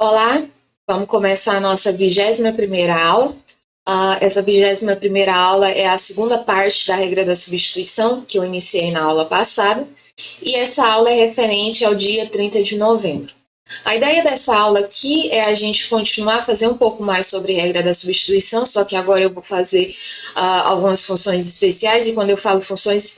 Olá, vamos começar a nossa 21ª aula. Essa 21ª aula é a segunda parte da regra da substituição, que eu iniciei na aula passada, e essa aula é referente ao dia 30 de novembro. A ideia dessa aula aqui é a gente continuar a fazer um pouco mais sobre regra da substituição, só que agora eu vou fazer algumas funções especiais, e quando eu falo funções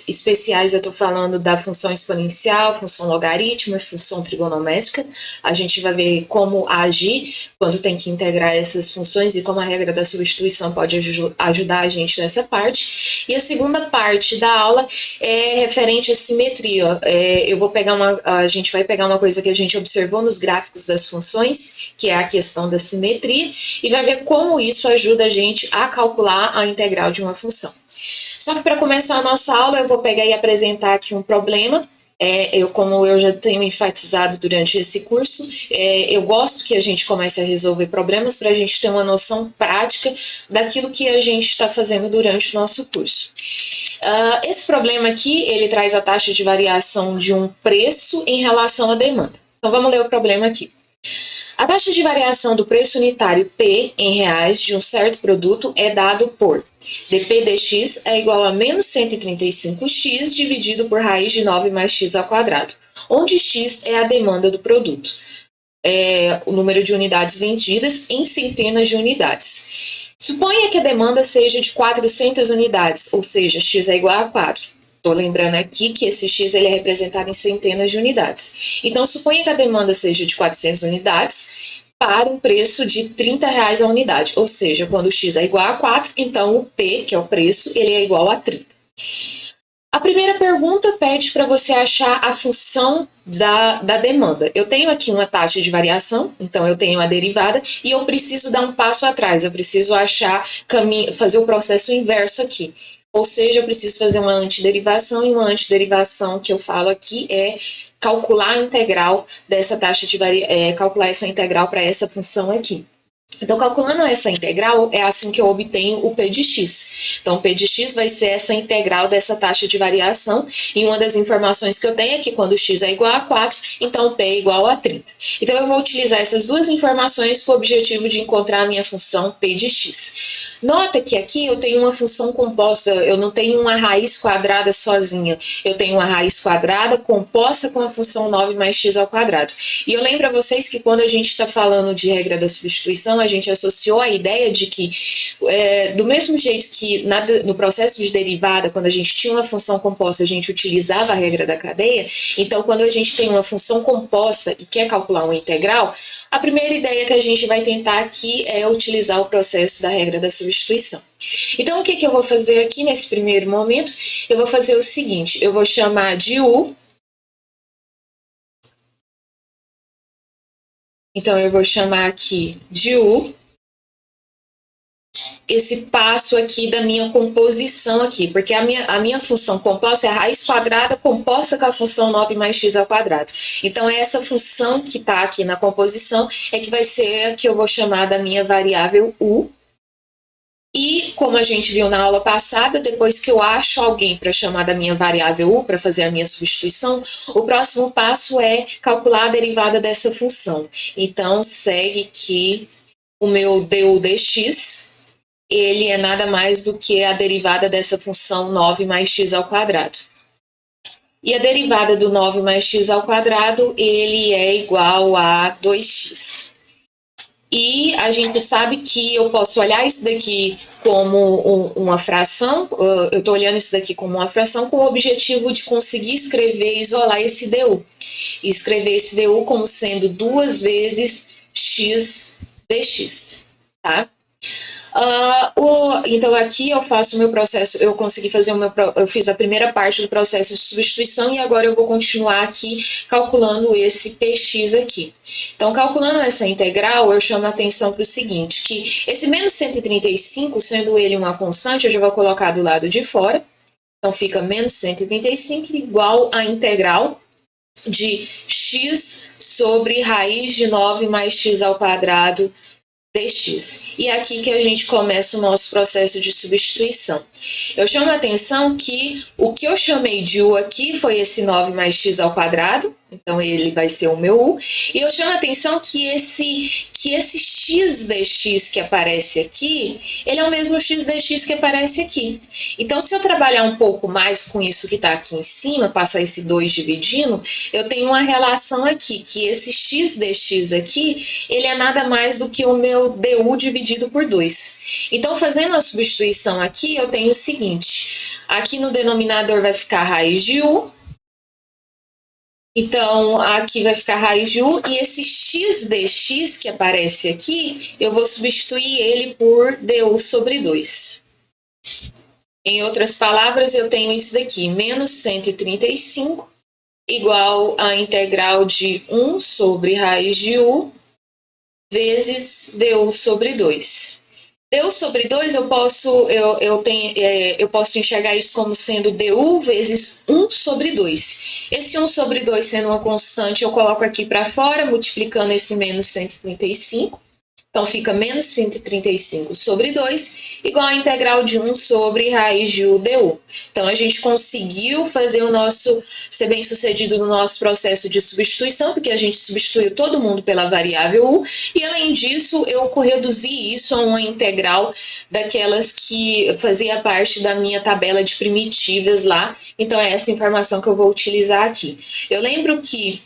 especiais, eu estou falando da função exponencial, função logaritmo e função trigonométrica. A gente vai ver como agir quando tem que integrar essas funções e como a regra da substituição pode ajudar a gente nessa parte. E a segunda parte da aula é referente à simetria. A gente vai pegar uma coisa que a gente observou nos gráficos das funções, que é a questão da simetria, e vai ver como isso ajuda a gente a calcular a integral de uma função. Só que para começar a nossa aula, eu vou pegar e apresentar aqui um problema. Como eu já tenho enfatizado durante esse curso, eu gosto que a gente comece a resolver problemas para a gente ter uma noção prática daquilo que a gente está fazendo durante o nosso curso. Esse problema aqui, ele traz a taxa de variação de um preço em relação à demanda. Então, vamos ler o problema aqui. A taxa de variação do preço unitário P em reais de um certo produto é dado por dP dx é igual a menos 135x dividido por raiz de 9 mais x ao quadrado, onde x é a demanda do produto, o número de unidades vendidas em centenas de unidades. Suponha que a demanda seja de 400 unidades, ou seja, x é igual a 4. Estou lembrando aqui que esse x ele é representado em centenas de unidades. Então, suponha que a demanda seja de 400 unidades para um preço de R$30 a unidade. Ou seja, quando o x é igual a 4, então o P, que é o preço, ele é igual a 30. A primeira pergunta pede para você achar a função da demanda. Eu tenho aqui uma taxa de variação, então eu tenho a derivada, e eu preciso dar um passo atrás, eu preciso fazer o processo inverso aqui. Ou seja, eu preciso fazer uma antiderivação, e uma antiderivação que eu falo aqui é calcular a integral dessa taxa de calcular essa integral para essa função aqui. Então, calculando essa integral, é assim que eu obtenho o P de x. Então, o P de x vai ser essa integral dessa taxa de variação, e uma das informações que eu tenho é que quando x é igual a 4, então o P é igual a 30. Então, eu vou utilizar essas duas informações com o objetivo de encontrar a minha função P de x. Nota que aqui eu tenho uma função composta, eu não tenho uma raiz quadrada sozinha, eu tenho uma raiz quadrada composta com a função 9 mais x ao quadrado. E eu lembro a vocês que quando a gente está falando de regra da substituição, a gente associou a ideia de que, do mesmo jeito que no processo de derivada, quando a gente tinha uma função composta, a gente utilizava a regra da cadeia. Então, quando a gente tem uma função composta e quer calcular uma integral, a primeira ideia que a gente vai tentar aqui é utilizar o processo da regra da substituição. Então, o que eu vou fazer aqui nesse primeiro momento? Eu vou fazer o seguinte, eu vou chamar de U. Então, eu vou chamar aqui de U esse passo aqui da minha composição aqui, porque a minha função composta é a raiz quadrada composta com a função 9 mais x ao quadrado. Então, essa função que está aqui na composição é que vai ser a que eu vou chamar da minha variável U. E, como a gente viu na aula passada, depois que eu acho alguém para chamar da minha variável U, para fazer a minha substituição, o próximo passo é calcular a derivada dessa função. Então, segue que o meu du dx, ele é nada mais do que a derivada dessa função 9 mais x ao quadrado. E a derivada do 9 mais x ao quadrado, ele é igual a 2x. E a gente sabe que eu posso olhar isso daqui como uma fração, eu estou olhando isso daqui como uma fração com o objetivo de conseguir escrever e isolar esse du. E escrever esse du como sendo 2 vezes x dx, tá? Então aqui eu faço o meu processo, eu fiz a primeira parte do processo de substituição, e agora eu vou continuar aqui calculando esse px aqui. Então, calculando essa integral, eu chamo a atenção para o seguinte, que esse menos 135, sendo ele uma constante, eu já vou colocar do lado de fora. Então, fica menos 135 igual a integral de x sobre raiz de 9 mais x ao quadrado dx. E é aqui que a gente começa o nosso processo de substituição. Eu chamo a atenção que o que eu chamei de u aqui foi esse 9 mais x ao quadrado, Então, ele vai ser o meu U. E eu chamo a atenção que esse x dx que aparece aqui, ele é o mesmo x dx que aparece aqui. Então, se eu trabalhar um pouco mais com isso que está aqui em cima, passar esse 2 dividindo, eu tenho uma relação aqui, que esse x dx aqui, ele é nada mais do que o meu du dividido por 2. Então, fazendo a substituição aqui, eu tenho o seguinte, aqui no denominador vai ficar raiz de u, então, aqui vai ficar raiz de u, e esse x dx que aparece aqui, eu vou substituir ele por du sobre 2. Em outras palavras, eu tenho isso daqui, menos 135, igual a integral de 1 sobre raiz de u, vezes du sobre 2. Du sobre 2, eu posso enxergar isso como sendo du vezes 1 sobre 2. Esse 1 sobre 2 sendo uma constante, eu coloco aqui para fora, multiplicando esse menos 135. Então, fica menos 135 sobre 2, igual a integral de 1 sobre raiz de u du. Então, a gente conseguiu ser bem sucedido no nosso processo de substituição, porque a gente substituiu todo mundo pela variável u, e além disso, eu reduzi isso a uma integral daquelas que fazia parte da minha tabela de primitivas lá. Então, é essa informação que eu vou utilizar aqui. Eu lembro que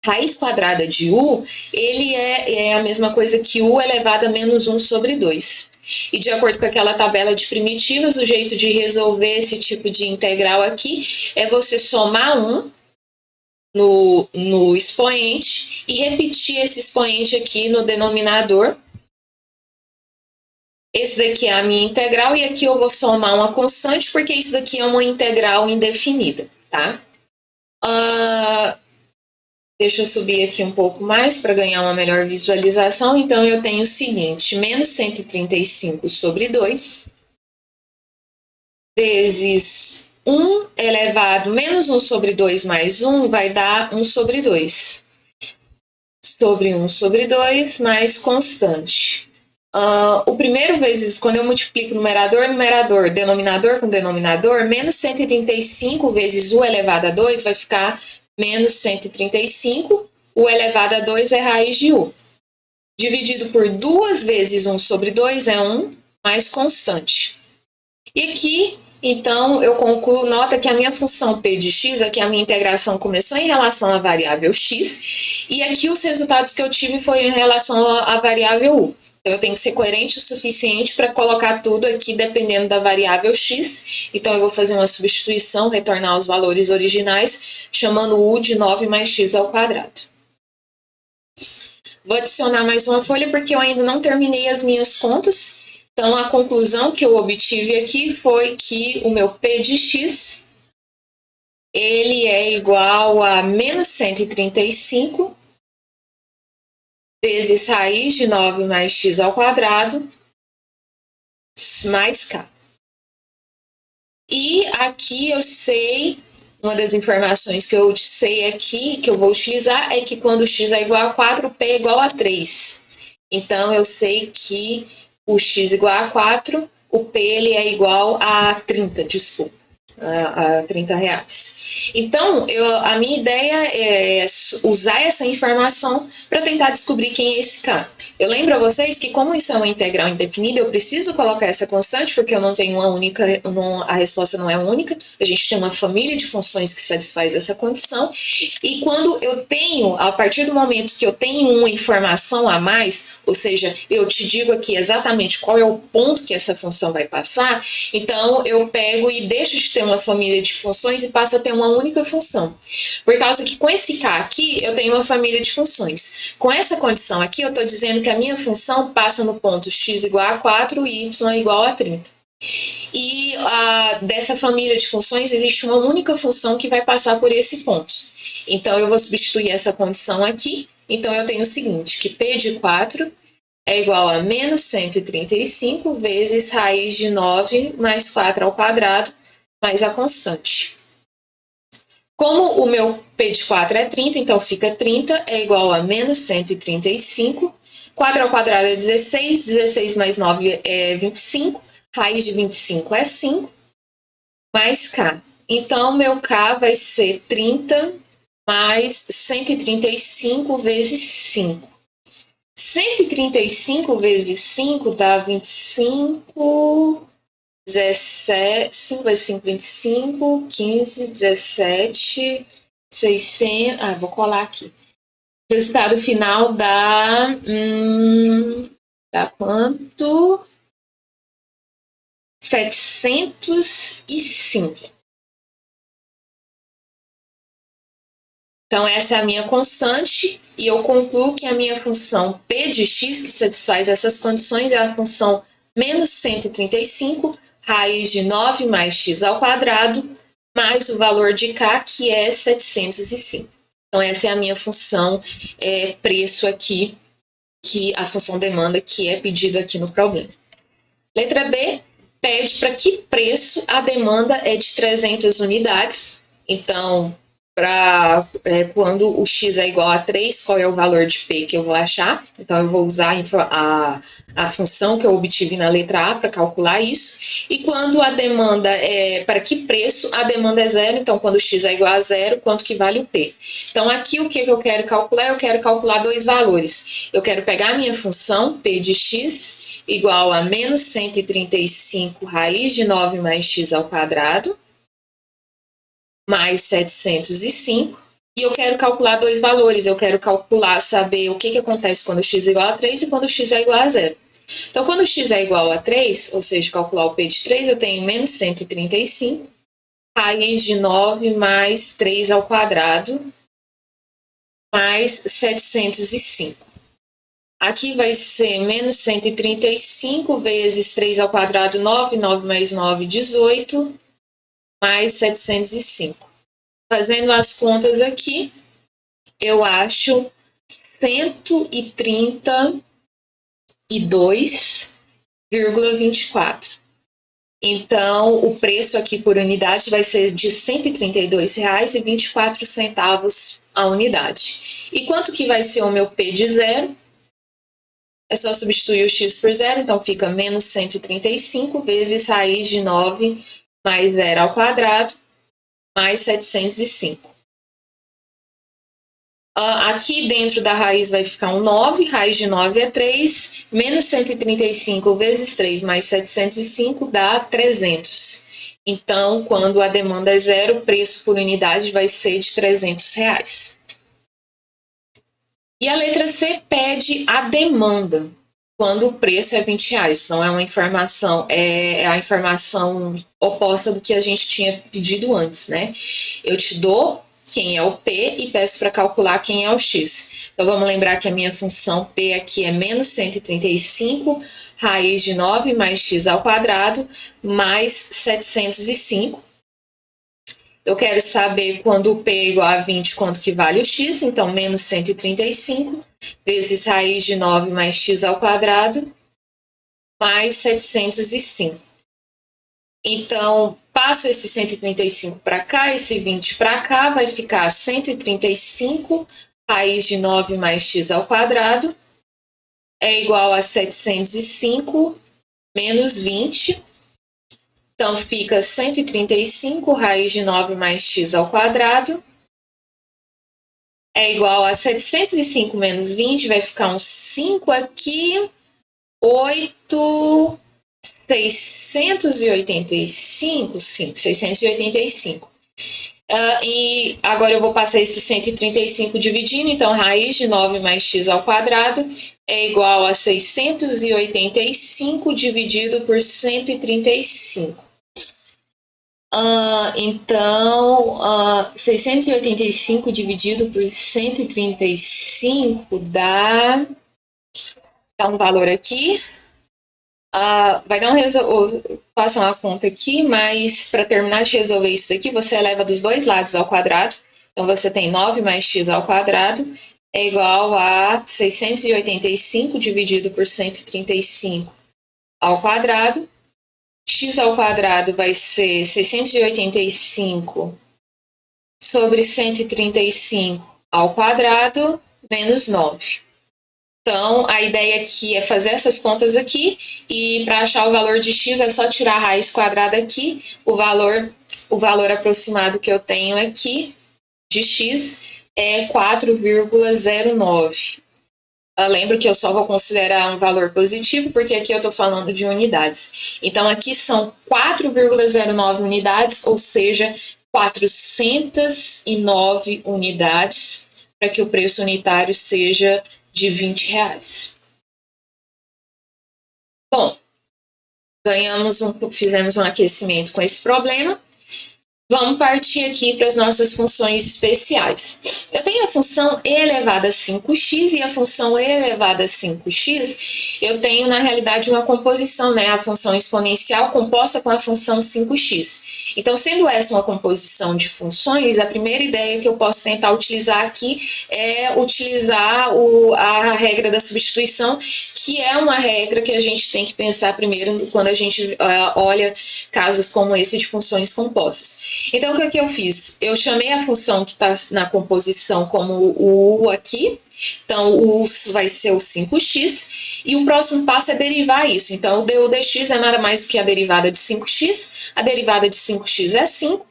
raiz quadrada de u, ele é a mesma coisa que u elevado a menos 1 sobre 2. E de acordo com aquela tabela de primitivas, o jeito de resolver esse tipo de integral aqui é você somar 1 no expoente e repetir esse expoente aqui no denominador. Esse daqui é a minha integral e aqui eu vou somar uma constante, porque isso daqui é uma integral indefinida, tá? Deixa eu subir aqui um pouco mais para ganhar uma melhor visualização. Então, eu tenho o seguinte, menos 135 sobre 2, vezes 1 elevado, menos 1 sobre 2 mais 1, vai dar 1 sobre 2. Sobre 1 sobre 2, mais constante. O primeiro vezes, quando eu multiplico numerador, denominador com denominador, menos 135 vezes u elevado a 2 vai ficar menos 135, u elevado a 2 é raiz de u. Dividido por 2 vezes 1 sobre 2 é 1, mais constante. E aqui, então, eu concluo, nota que a minha função p de x, aqui a minha integração começou em relação à variável x, e aqui os resultados que eu tive foram em relação à variável u. Então, eu tenho que ser coerente o suficiente para colocar tudo aqui dependendo da variável x. Então, eu vou fazer uma substituição, retornar os valores originais, chamando u de 9 mais x ao quadrado. Vou adicionar mais uma folha porque eu ainda não terminei as minhas contas. Então, a conclusão que eu obtive aqui foi que o meu p de x, ele é igual a menos 135 vezes raiz de 9 mais x ao quadrado, mais k. E aqui eu sei, uma das informações que eu sei aqui, que eu vou utilizar, é que quando x é igual a 4, o p é igual a 3. Então, eu sei que o x igual a 4, o p ele é igual a 30, desculpa. A 30 reais. Então, a minha ideia é usar essa informação para tentar descobrir quem é esse k. Eu lembro a vocês que, como isso é uma integral indefinida, eu preciso colocar essa constante, porque eu não tenho uma única, a resposta não é única, a gente tem uma família de funções que satisfaz essa condição, e quando eu tenho, a partir do momento que eu tenho uma informação a mais, ou seja, eu te digo aqui exatamente qual é o ponto que essa função vai passar, então eu pego e deixo de ter uma família de funções e passa a ter uma única função. Por causa que com esse k aqui, eu tenho uma família de funções. Com essa condição aqui, eu estou dizendo que a minha função passa no ponto x igual a 4 e y igual a 30. E dessa família de funções, existe uma única função que vai passar por esse ponto. Então, eu vou substituir essa condição aqui. Então, eu tenho o seguinte, que p de 4 é igual a menos 135 vezes raiz de 9 mais 4 ao quadrado, mais a constante. Como o meu p de 4 é 30, então fica 30 é igual a menos 135. 4 ao quadrado é 16, 16 mais 9 é 25, raiz de 25 é 5, mais k. Então, meu k vai ser 30 mais 135 vezes 5. 135 vezes 5 dá 25, 17, 5 vezes 5, 25, 15, 17, 600, vou colar aqui. O resultado final dá quanto? 705. Então, essa é a minha constante, e eu concluo que a minha função P de x, que satisfaz essas condições, é a função menos 135, raiz de 9 mais x ao quadrado, mais o valor de k, que é 705. Então, essa é a minha função preço aqui, que a função demanda, que é pedido aqui no problema. Letra B, pede para que preço a demanda é de 300 unidades. Então, quando o x é igual a 3, qual é o valor de P que eu vou achar? Então, eu vou usar a função que eu obtive na letra A para calcular isso. E quando a demanda para que preço a demanda é 0, então, quando o x é igual a 0, quanto que vale o P? Então, aqui o que eu quero calcular? Eu quero calcular dois valores. Eu quero pegar a minha função, P de x, igual a menos 135 raiz de 9 mais x ao quadrado, mais 705, e eu quero calcular dois valores. Eu quero saber o que acontece quando x é igual a 3 e quando x é igual a 0. Então, quando x é igual a 3, ou seja, calcular o P de 3, eu tenho menos 135, raiz de 9 mais 3 ao quadrado, mais 705. Aqui vai ser menos 135 vezes 3 ao quadrado, 9, 9 mais 9, 18, mais 705. Fazendo as contas aqui, eu acho 132,24. Então, o preço aqui por unidade vai ser de R$ 132,24 a unidade. E quanto que vai ser o meu P de 0? É só substituir o x por 0, então fica menos 135 vezes raiz de 9 mais 0 ao quadrado, mais 705. Aqui dentro da raiz vai ficar um 9, raiz de 9 é 3, menos 135 vezes 3 mais 705 dá 300. Então, quando a demanda é 0, o preço por unidade vai ser de R$300. E a letra C pede a demanda, quando o preço é R$20. Então, é a informação oposta do que a gente tinha pedido antes, né? Eu te dou quem é o P e peço para calcular quem é o x. Então, vamos lembrar que a minha função P aqui é menos 135, raiz de 9 mais x ao quadrado, mais 705. Eu quero saber quando o P é igual a 20, quanto que vale o x. Então, menos 135 vezes raiz de 9 mais x ao quadrado, mais 705. Então, passo esse 135 para cá, esse 20 para cá, vai ficar 135 raiz de 9 mais x ao quadrado é igual a 705 menos 20. Então, fica 135 raiz de 9 mais x ao quadrado é igual a 705 menos 20, vai ficar um 5 aqui, 8... 685, sim, 685. E agora eu vou passar esse 135 dividindo, então raiz de 9 mais x ao quadrado é igual a 685 dividido por 135. Então, 685 dividido por 135 dá um valor aqui. Vai dar faça uma conta aqui, mas para terminar de resolver isso daqui, você eleva dos dois lados ao quadrado. Então, você tem 9 mais x ao quadrado é igual a 685 dividido por 135 ao quadrado. X ao quadrado vai ser 685 sobre 135 ao quadrado menos 9. Então, a ideia aqui é fazer essas contas aqui, e para achar o valor de x é só tirar a raiz quadrada aqui. O valor aproximado que eu tenho aqui de x é 4,09. Lembro que eu só vou considerar um valor positivo, porque aqui eu estou falando de unidades. Então, aqui são 4,09 unidades, ou seja, 409 unidades, para que o preço unitário seja de R$20. Bom, fizemos um aquecimento com esse problema. Vamos partir aqui para as nossas funções especiais. Eu tenho a função e elevada a 5x e a função e elevada a 5x, eu tenho, na realidade, uma composição, né? A função exponencial composta com a função 5x. Então, sendo essa uma composição de funções, a primeira ideia que eu posso tentar utilizar aqui é utilizar a regra da substituição, que é uma regra que a gente tem que pensar primeiro quando a gente olha casos como esse de funções compostas. Então, o que eu fiz? Eu chamei a função que está na composição como o U aqui. Então, o U vai ser o 5x. E o próximo passo é derivar isso. Então, o du dx é nada mais do que a derivada de 5x. A derivada de 5x é 5.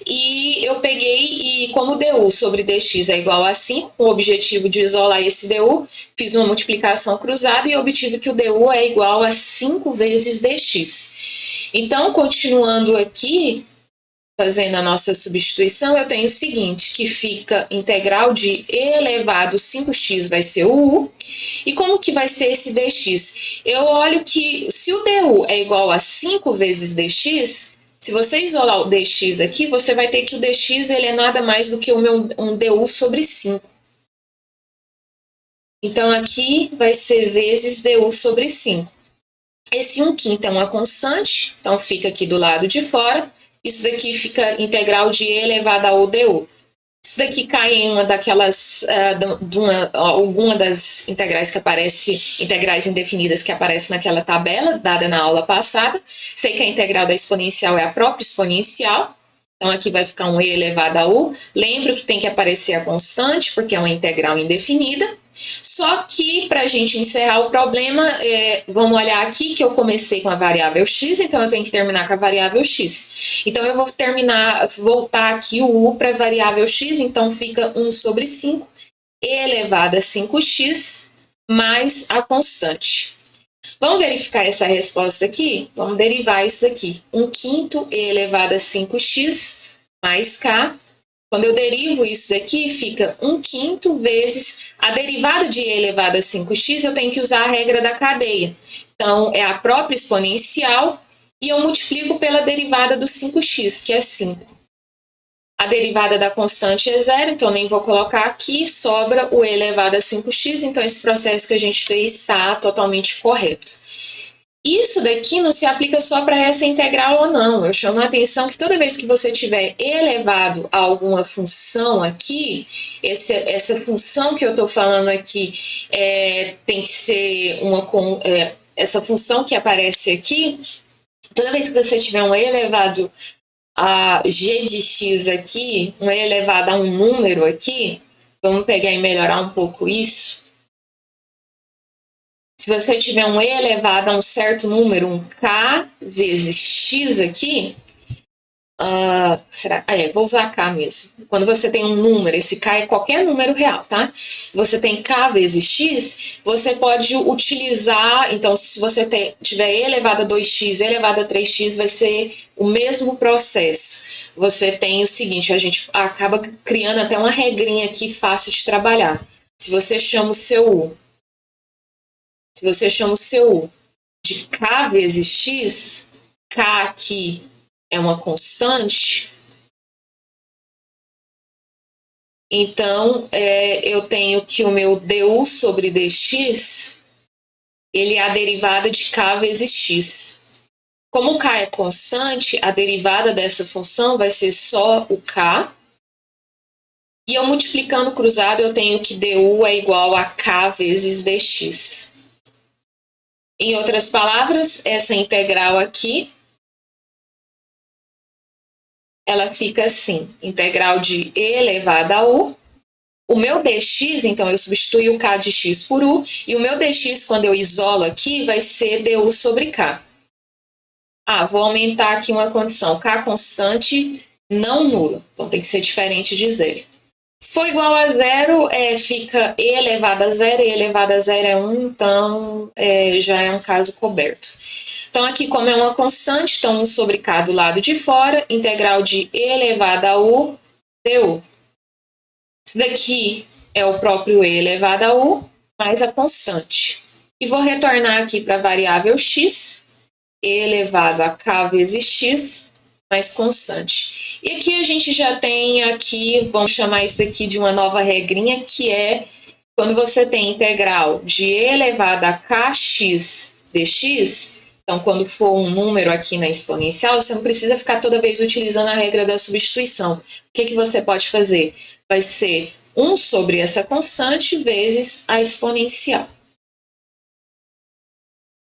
E eu peguei e, como du sobre dx é igual a 5, com o objetivo de isolar esse du, fiz uma multiplicação cruzada e obtive que o du é igual a 5 vezes dx. Então, continuando aqui, fazendo a nossa substituição, eu tenho o seguinte, que fica integral de e elevado 5x vai ser o u. E como que vai ser esse dx? Eu olho que se o du é igual a 5 vezes dx, se você isolar o dx aqui, você vai ter que o dx ele é nada mais do que um du sobre 5. Então, aqui vai ser vezes du sobre 5. Esse 1/5 é uma constante, então fica aqui do lado de fora. Isso daqui fica integral de e elevado ao du. Isso daqui cai em uma daquelas, alguma das integrais que aparece, integrais indefinidas que aparece naquela tabela dada na aula passada. Sei que a integral da exponencial é a própria exponencial. Então, aqui vai ficar um e elevado a u. Lembro que tem que aparecer a constante, porque é uma integral indefinida. Só que, para a gente encerrar o problema, vamos olhar aqui que eu comecei com a variável x, então eu tenho que terminar com a variável x. Então, eu vou voltar aqui o u para a variável x, então fica 1 sobre 5, e elevado a 5x, mais a constante. Vamos verificar essa resposta aqui? Vamos derivar isso daqui. 1/5 e elevado a 5x mais k. Quando eu derivo isso daqui, fica 1/5 vezes a derivada de e elevado a 5x, eu tenho que usar a regra da cadeia. Então, é a própria exponencial e eu multiplico pela derivada do 5x, que é 5. A derivada da constante é 0, então nem vou colocar aqui, sobra o e elevado a 5x, então esse processo que a gente fez está totalmente correto. Isso daqui não se aplica só para essa integral ou não. Eu chamo a atenção que toda vez que você tiver elevado a alguma função aqui, essa função que eu estou falando aqui tem que ser essa função que aparece aqui, toda vez que você tiver um e elevado a g de x aqui, um e elevado a um número aqui, vamos pegar e melhorar um pouco isso. Se você tiver um e elevado a um certo número, um k vezes x aqui, vou usar k mesmo. Quando você tem um número, esse k é qualquer número real, tá? Você tem k vezes x, você pode utilizar, então se você tiver e elevado a 2x, e elevado a 3x, vai ser o mesmo processo. Você tem o seguinte, a gente acaba criando até uma regrinha aqui fácil de trabalhar. Se você chama o seu u de k vezes x, k aqui é uma constante, então eu tenho que o meu du sobre dx, ele é a derivada de k vezes x. Como o k é constante, a derivada dessa função vai ser só o k, e eu multiplicando cruzado, eu tenho que du é igual a k vezes dx. Em outras palavras, essa integral aqui, ela fica assim, integral de e elevado a u. O meu dx, então eu substituí o k de x por u, e o meu dx, quando eu isolo aqui, vai ser du sobre k. Vou aumentar aqui uma condição, k constante não nula, então tem que ser diferente de zero. Se for igual a zero, fica e elevado a zero, e elevado a zero é 1, então já é um caso coberto. Então, aqui, como é uma constante, então 1 sobre k do lado de fora, integral de e elevado a u du. Isso daqui é o próprio e elevado a u mais a constante. E vou retornar aqui para a variável x, e elevado a k vezes x mais constante. E aqui a gente já tem aqui, vamos chamar isso aqui de uma nova regrinha, que é quando você tem integral de e elevado a kx dx, então quando for um número aqui na exponencial, você não precisa ficar toda vez utilizando a regra da substituição. O que você pode fazer? Vai ser 1 sobre essa constante vezes a exponencial.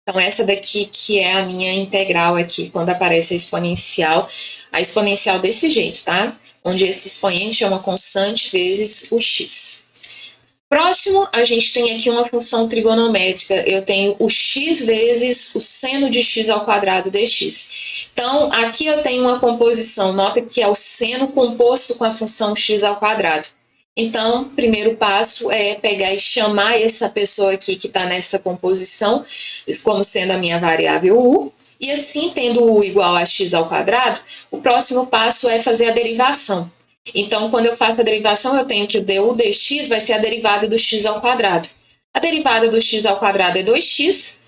Então, essa daqui que é a minha integral aqui, quando aparece a exponencial desse jeito, tá? Onde esse expoente é uma constante vezes o x. Próximo, a gente tem aqui uma função trigonométrica. Eu tenho o x vezes o seno de x ao quadrado dx. Então, aqui eu tenho uma composição. Nota que é o seno composto com a função x ao quadrado. Então, o primeiro passo é pegar e chamar essa pessoa aqui que está nessa composição como sendo a minha variável u. E assim, tendo u igual a x ao quadrado, o próximo passo é fazer a derivação. Então, quando eu faço a derivação, eu tenho que o du dx vai ser a derivada do x ao quadrado. A derivada do x ao quadrado é 2x.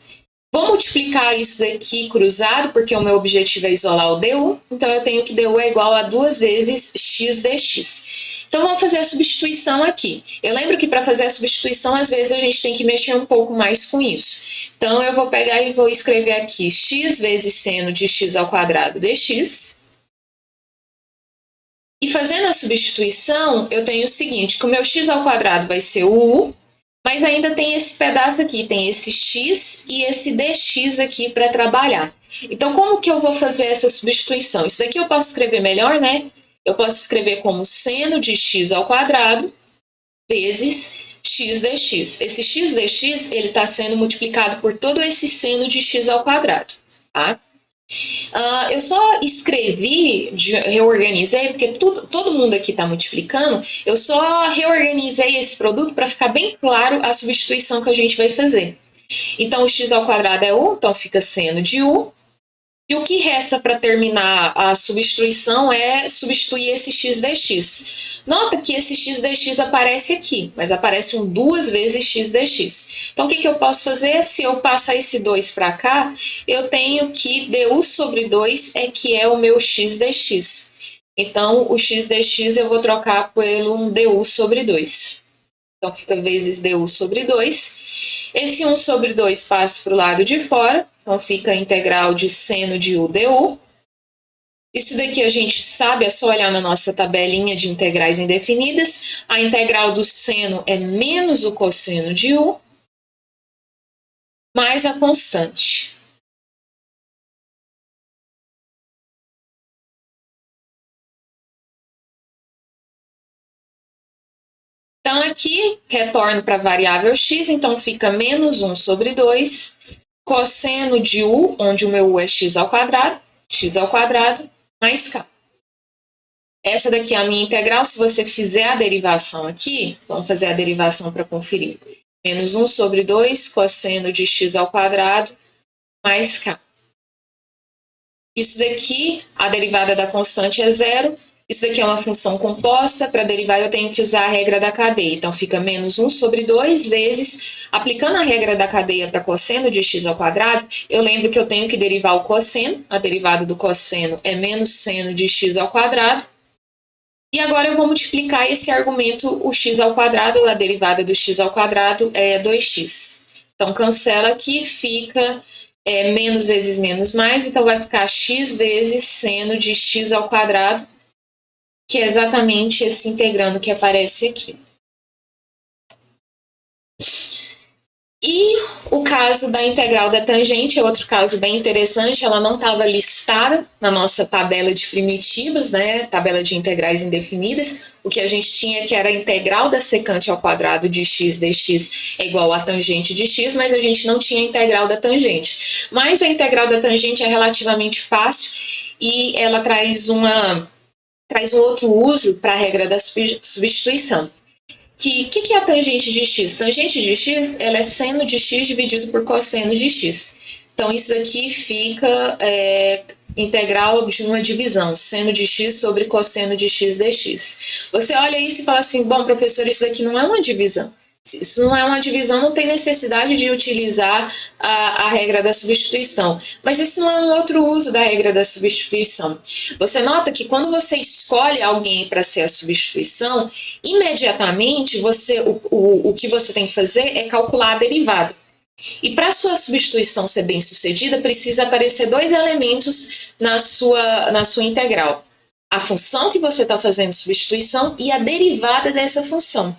Vou multiplicar isso aqui cruzado, porque o meu objetivo é isolar o du. Então, eu tenho que du é igual a 2 vezes x dx. Então, vamos fazer a substituição aqui. Eu lembro que para fazer a substituição, às vezes a gente tem que mexer um pouco mais com isso. Então, eu vou pegar e vou escrever aqui x vezes seno de x ao quadrado dx. E fazendo a substituição, eu tenho o seguinte, que o meu x ao quadrado vai ser o u, mas ainda tem esse pedaço aqui, tem esse x e esse dx aqui para trabalhar. Então, como que eu vou fazer essa substituição? Isso daqui eu posso escrever melhor, né? Eu posso escrever como seno de x ao quadrado vezes x dx. Esse x dx, ele está sendo multiplicado por todo esse seno de x ao quadrado, tá? Eu só escrevi, reorganizei, porque todo mundo aqui está multiplicando, eu só reorganizei esse produto para ficar bem claro a substituição que a gente vai fazer. Então, o x ao quadrado é u, então fica seno de u. E o que resta para terminar a substituição é substituir esse x dx. Nota que esse x dx aparece aqui, mas aparece 2 vezes x dx. Então, o que eu posso fazer? Se eu passar esse 2 para cá, eu tenho que du sobre 2 que é o meu x dx. Então, o x dx eu vou trocar pelo du sobre 2. Então, fica vezes du sobre 2. Esse 1 sobre 2 passa para o lado de fora. Então, fica a integral de seno de u du. Isso daqui a gente sabe, é só olhar na nossa tabelinha de integrais indefinidas. A integral do seno é menos o cosseno de u, mais a constante. Então, aqui, retorno para a variável x, então fica menos 1 sobre 2, cosseno de u, onde o meu u é x ao quadrado, mais k. Essa daqui é a minha integral. Se você fizer a derivação aqui, vamos fazer a derivação para conferir. Menos 1 sobre 2, cosseno de x ao quadrado, mais k. Isso daqui, a derivada da constante é zero. Isso daqui é uma função composta. Para derivar, eu tenho que usar a regra da cadeia. Então, fica menos 1 sobre 2 vezes, aplicando a regra da cadeia para cosseno de x ao quadrado, eu lembro que eu tenho que derivar o cosseno. A derivada do cosseno é menos seno de x ao quadrado. E agora eu vou multiplicar esse argumento, o x ao quadrado, a derivada do x ao quadrado é 2x. Então, cancela aqui, fica menos vezes menos mais, então vai ficar x vezes seno de x ao quadrado, que é exatamente esse integrando que aparece aqui. E o caso da integral da tangente é outro caso bem interessante, ela não estava listada na nossa tabela de primitivas, né, tabela de integrais indefinidas. O que a gente tinha que era a integral da secante ao quadrado de x dx é igual a tangente de x, mas a gente não tinha a integral da tangente. Mas a integral da tangente é relativamente fácil e ela traz uma traz um outro uso para a regra da substituição. Que é a tangente de x? Tangente de x, ela é seno de x dividido por cosseno de x. Então, isso aqui fica integral de uma divisão, seno de x sobre cosseno de x dx. Você olha isso e fala assim, bom, professor, isso daqui não é uma divisão. Se isso não é uma divisão, não tem necessidade de utilizar a regra da substituição. Mas isso não é um outro uso da regra da substituição. Você nota que quando você escolhe alguém para ser a substituição, imediatamente o que você tem que fazer é calcular a derivada. E para a sua substituição ser bem sucedida, precisa aparecer dois elementos na sua integral. A função que você está fazendo substituição e a derivada dessa função.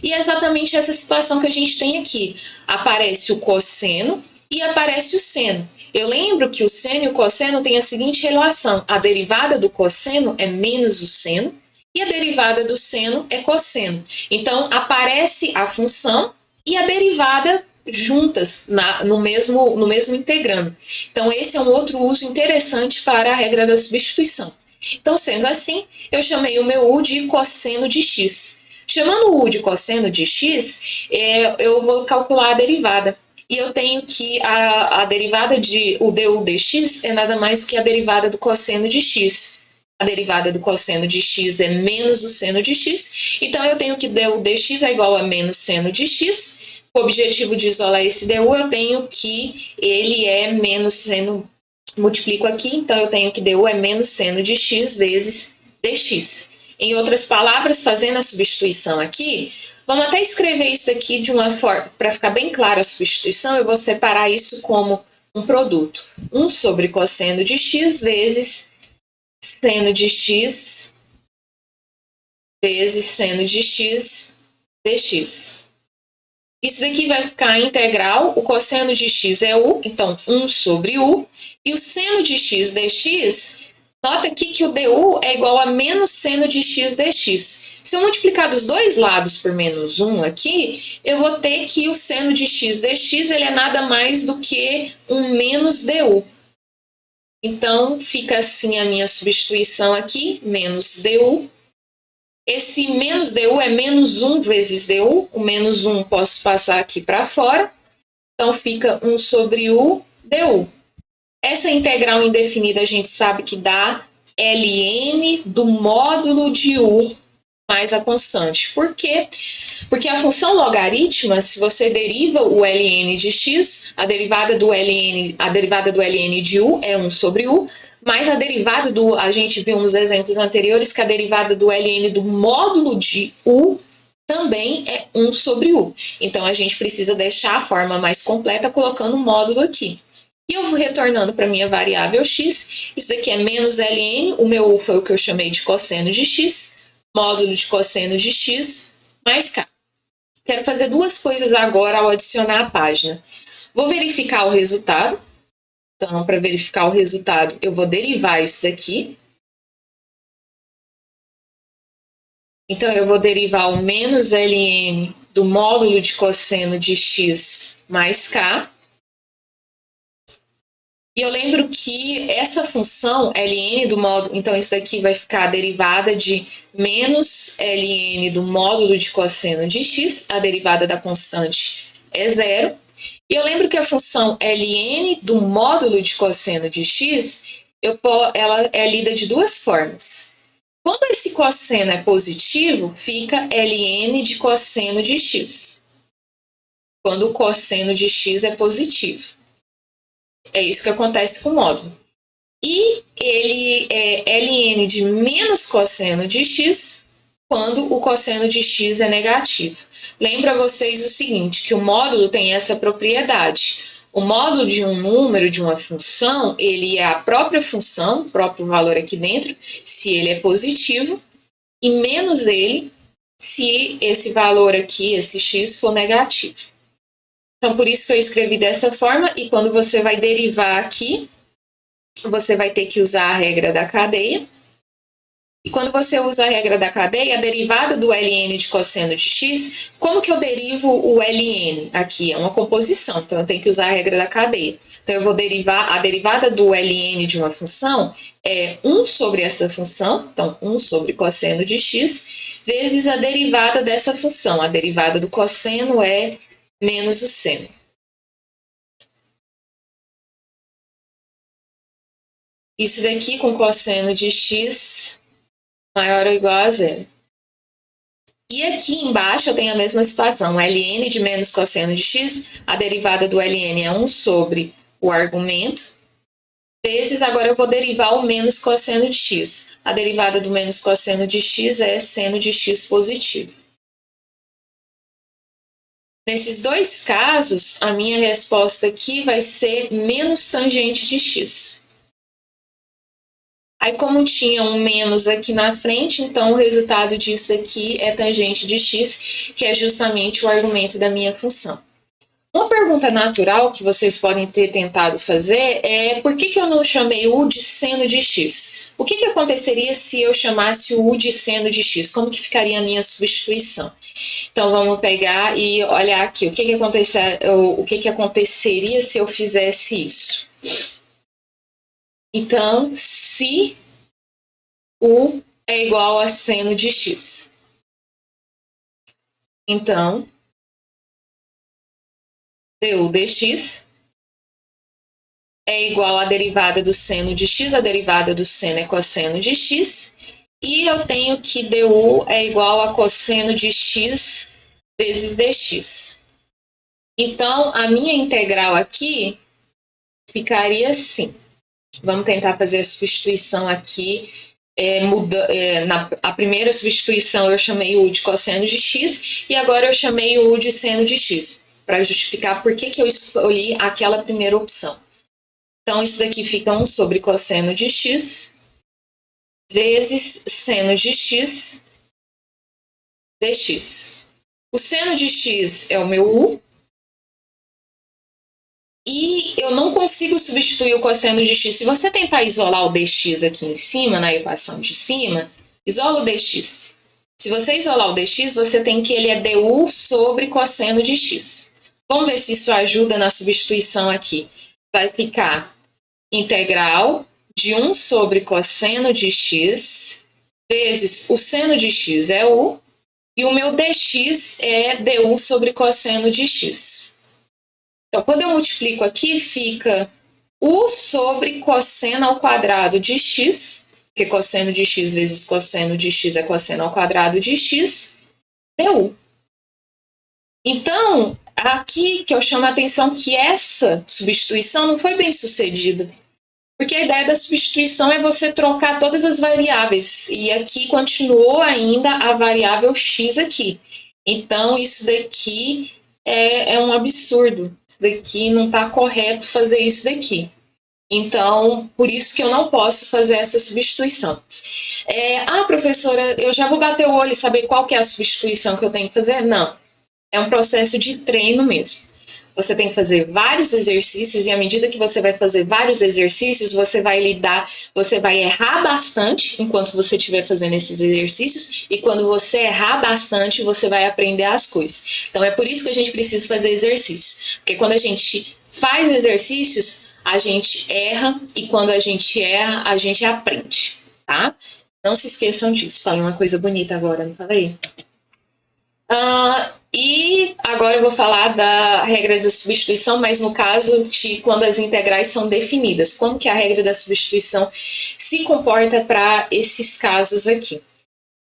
E é exatamente essa situação que a gente tem aqui. Aparece o cosseno e aparece o seno. Eu lembro que o seno e o cosseno têm a seguinte relação. A derivada do cosseno é menos o seno e a derivada do seno é cosseno. Então, aparece a função e a derivada juntas no mesmo integrando. Então, esse é um outro uso interessante para a regra da substituição. Então, sendo assim, eu chamei o meu u de cosseno de x. Chamando o u de cosseno de x, eu vou calcular a derivada. E eu tenho que a derivada o du dx é nada mais do que a derivada do cosseno de x. A derivada do cosseno de x é menos o seno de x. Então, eu tenho que du dx é igual a menos seno de x. Com o objetivo de isolar esse du, eu tenho que ele é menos seno, multiplico aqui, então eu tenho que du é menos seno de x vezes dx. Em outras palavras, fazendo a substituição aqui, vamos até escrever isso aqui de uma forma, para ficar bem claro a substituição, eu vou separar isso como um produto. 1 sobre cosseno de x vezes seno de x vezes seno de x dx. Isso daqui vai ficar integral, o cosseno de x é u, então 1 sobre u, e o seno de x dx, nota aqui que o du é igual a menos seno de x dx. Se eu multiplicar dos dois lados por menos 1 aqui, eu vou ter que o seno de x dx ele é nada mais do que um menos du. Então, fica assim a minha substituição aqui, menos du. Esse menos du é menos 1 vezes du. O menos 1 posso passar aqui para fora. Então, fica 1 sobre u du. Essa integral indefinida a gente sabe que dá ln do módulo de u mais a constante. Por quê? Porque a função logarítmica, se você deriva o ln de x, a derivada do ln de u é 1 sobre u, mas a derivada a gente viu nos exemplos anteriores que a derivada do ln do módulo de u também é 1 sobre u. Então, a gente precisa deixar a forma mais completa colocando o módulo aqui. E eu vou retornando para a minha variável x, isso aqui é menos ln, o meu u foi o que eu chamei de cosseno de x, módulo de cosseno de x mais k. Quero fazer duas coisas agora ao adicionar a página. Vou verificar o resultado. Então, para verificar o resultado, eu vou derivar isso daqui. Então, eu vou derivar o menos ln do módulo de cosseno de x mais k. E eu lembro que essa função ln do módulo, então isso daqui vai ficar a derivada de menos ln do módulo de cosseno de x, a derivada da constante é zero. E eu lembro que a função ln do módulo de cosseno de x, ela é lida de duas formas. Quando esse cosseno é positivo, fica ln de cosseno de x. Quando o cosseno de x é positivo. É isso que acontece com o módulo. E ele é ln de menos cosseno de x quando o cosseno de x é negativo. Lembra vocês o seguinte, que o módulo tem essa propriedade. O módulo de um número, de uma função, ele é a própria função, o próprio valor aqui dentro, se ele é positivo, e menos ele se esse valor aqui, esse x, for negativo. Então, por isso que eu escrevi dessa forma, e quando você vai derivar aqui, você vai ter que usar a regra da cadeia. E quando você usa a regra da cadeia, a derivada do ln de cosseno de x, como que eu derivo o ln aqui? É uma composição, então eu tenho que usar a regra da cadeia. Então eu vou derivar, a derivada do ln de uma função é 1 sobre essa função, então 1 sobre cosseno de x, vezes a derivada dessa função. A derivada do cosseno é menos o seno. Isso daqui com cosseno de x maior ou igual a zero. E aqui embaixo eu tenho a mesma situação, ln de menos cosseno de x, a derivada do ln é 1 sobre o argumento, vezes agora eu vou derivar o menos cosseno de x. A derivada do menos cosseno de x é seno de x positivo. Nesses dois casos, a minha resposta aqui vai ser menos tangente de x. Aí, como tinha um menos aqui na frente, então o resultado disso aqui é tangente de x, que é justamente o argumento da minha função. Uma pergunta natural que vocês podem ter tentado fazer é por que eu não chamei u de seno de x? O que aconteceria se eu chamasse o u de seno de x? Como que ficaria a minha substituição? Então, vamos pegar e olhar aqui. O que aconteceria se eu fizesse isso? Então, se u é igual a seno de x. Então, du dx é igual à derivada do seno de x, a derivada do seno é cosseno de x, e eu tenho que du é igual a cosseno de x vezes dx. Então, a minha integral aqui ficaria assim. Vamos tentar fazer a substituição aqui. A primeira substituição eu chamei o u de cosseno de x, e agora eu chamei o u de seno de x, para justificar por que eu escolhi aquela primeira opção. Então, isso daqui fica 1 sobre cosseno de x, vezes seno de x dx. O seno de x é o meu u, e eu não consigo substituir o cosseno de x. Se você tentar isolar o dx aqui em cima, na equação de cima, isola o dx. Se você isolar o dx, você tem que ele é du sobre cosseno de x. Vamos ver se isso ajuda na substituição aqui. Vai ficar integral de 1 sobre cosseno de x, vezes o seno de x é u, e o meu dx é du sobre cosseno de x. Então, quando eu multiplico aqui, fica u sobre cosseno ao quadrado de x, porque cosseno de x vezes cosseno de x é cosseno ao quadrado de x, du. Então, aqui que eu chamo a atenção que essa substituição não foi bem sucedida. Porque a ideia da substituição é você trocar todas as variáveis. E aqui continuou ainda a variável x aqui. Então, isso daqui é um absurdo. Isso daqui não está correto fazer isso daqui. Então, por isso que eu não posso fazer essa substituição. Professora, eu já vou bater o olho e saber qual que é a substituição que eu tenho que fazer? Não. É um processo de treino mesmo. Você tem que fazer vários exercícios, e à medida que você vai fazer vários exercícios, você vai errar bastante enquanto você estiver fazendo esses exercícios, e quando você errar bastante, você vai aprender as coisas. Então, é por isso que a gente precisa fazer exercícios, porque quando a gente faz exercícios, a gente erra, e quando a gente erra, a gente aprende, tá? Não se esqueçam disso. Falei uma coisa bonita agora, não falei? E agora eu vou falar da regra de substituição, mas no caso de quando as integrais são definidas. Como que a regra da substituição se comporta para esses casos aqui?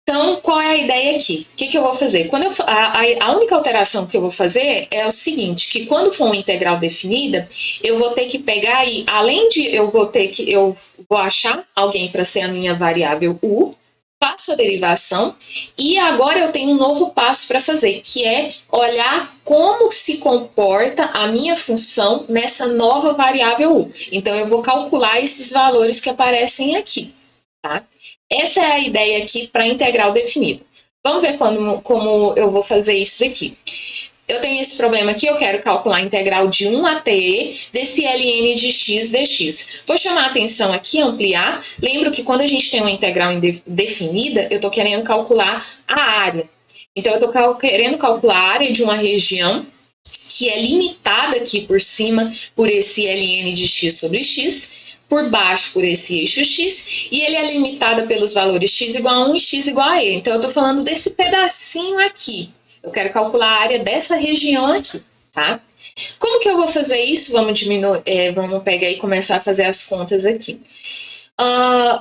Então, qual é a ideia aqui? O que eu vou fazer? A única alteração que eu vou fazer é o seguinte, que quando for uma integral definida, eu vou ter que pegar e, além de eu vou achar alguém para ser a minha variável u, faço a derivação, e agora eu tenho um novo passo para fazer, que é olhar como se comporta a minha função nessa nova variável u. Então, eu vou calcular esses valores que aparecem aqui, tá? Essa é a ideia aqui para a integral definida. Vamos ver como eu vou fazer isso aqui. eu tenho esse problema aqui, eu quero calcular a integral de 1 até e desse ln de x dx. Vou chamar a atenção aqui, ampliar. Lembro que quando a gente tem uma integral definida, eu estou querendo calcular a área. Então, eu estou querendo calcular a área de uma região que é limitada aqui por cima por esse ln de x sobre x, por baixo por esse eixo x, e ele é limitada pelos valores x igual a 1 e x igual a e. Então, eu estou falando desse pedacinho aqui. Eu quero calcular a área dessa região aqui, tá? Como que eu vou fazer isso? Vamos pegar e começar a fazer as contas aqui.